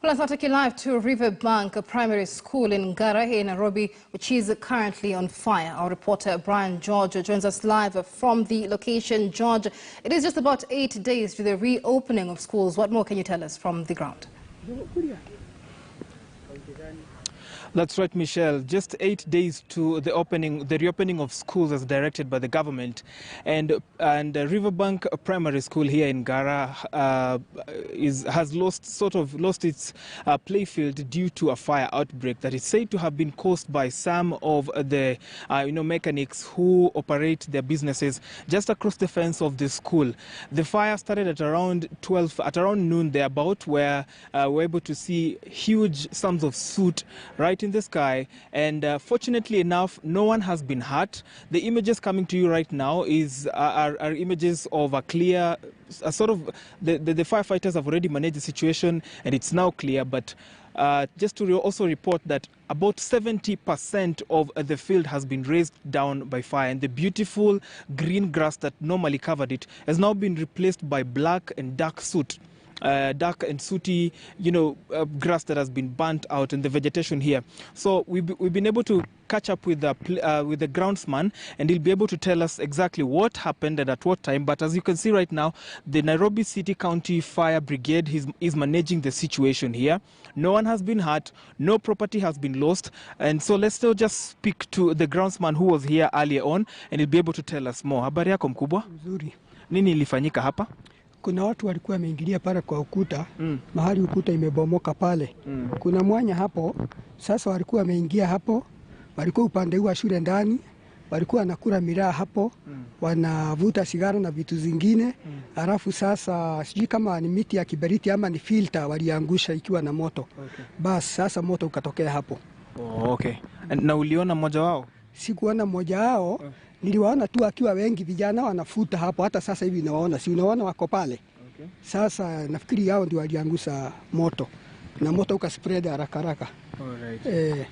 Well, let's now take you live to Riverbank, a primary school in Ngara here in Nairobi, which is currently on fire. Our reporter Brian George joins us live from the location. George, it is just about 8 days to the reopening of schools. What more can you tell us from the ground? That's right, Michelle. Just 8 days to the reopening of schools as directed by the government, and Riverbank Primary School here in Ngara has lost its playfield due to a fire outbreak that is said to have been caused by some of the mechanics who operate their businesses just across the fence of the school. The fire started at around noon thereabout, where we're able to see huge sums of soot right in the sky, and fortunately enough, no one has been hurt. The images coming to you right now are images of a clear the firefighters have already managed the situation and it's now clear, but just to also report that about 70% of the field has been razed down by fire, and the beautiful green grass that normally covered it has now been replaced by black and dark soot. Dark and sooty, grass that has been burnt out, and the vegetation here. So we've been able to catch up with the groundsman, and he'll be able to tell us exactly what happened and at what time. But as you can see right now, the Nairobi City County Fire Brigade is managing the situation here. No one has been hurt, no property has been lost, and so let's still just speak to the groundsman who was here earlier on, and he'll be able to tell us more. Habari yako mkubwa? Nzuri. Nini ilifanyika hapa? Kuna watu walikuwa wameingilia pale kwa ukuta, mahali ukuta imebomoka pale. Kuna mwanya hapo, sasa walikuwa wameingia hapo, walikuwa upande wa shule ndani, walikuwa wanakula miraa hapo, wanavuta sigara na vitu zingine. Alafu sasa sijui kama ni miti ya kiberiti ama ni filter waliangusha ikiwa na moto. Bas sasa moto ukatokea hapo. Oh, okay. Na uliona mmoja wao? Sikuona mmoja wao. Niliwaona tu akiwa wengi vijana wanafuta hapo, hata sasa hivi nawaona, si unaona wako pale. Okay. Sasa nafikiri hao ndio waliangusha moto na moto ukaspread haraka haraka. Alright.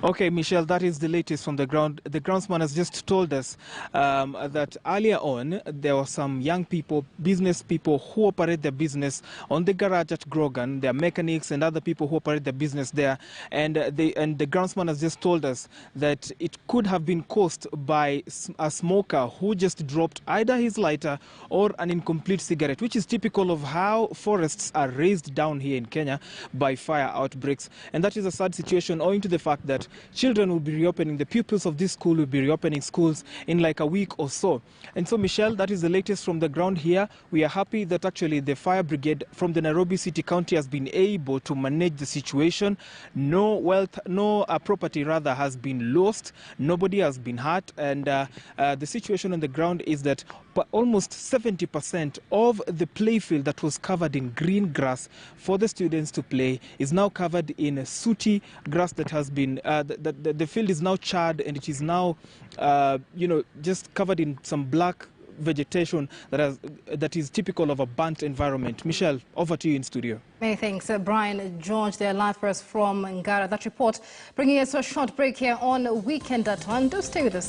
Okay, Michelle, that is the latest from the ground. The groundsman has just told us that earlier on there were some young people, business people who operate their business on the garage at Grogan. There are mechanics and other people who operate their business there. And the groundsman has just told us that it could have been caused by a smoker who just dropped either his lighter or an incomplete cigarette, which is typical of how forests are razed down here in Kenya by fire outbreaks. And that is a sad situation owing to the fact that children will be reopening, the pupils of this school will be reopening schools in like a week or so. And so, Michelle, that is the latest from the ground here. We are happy that actually the fire brigade from the Nairobi City County has been able to manage the situation. No property rather has been lost. Nobody has been hurt. And the situation on the ground is that almost 70% of the playfield that was covered in green grass for the students to play is now covered in sooty grass that has been the field is now charred, and it is now just covered in some black vegetation that is typical of a burnt environment. Michelle, over to you in studio. Many thanks, Brian George. They're live for us from Ngara. That report bringing us to a short break here on Weekend at 1. Do stay with us.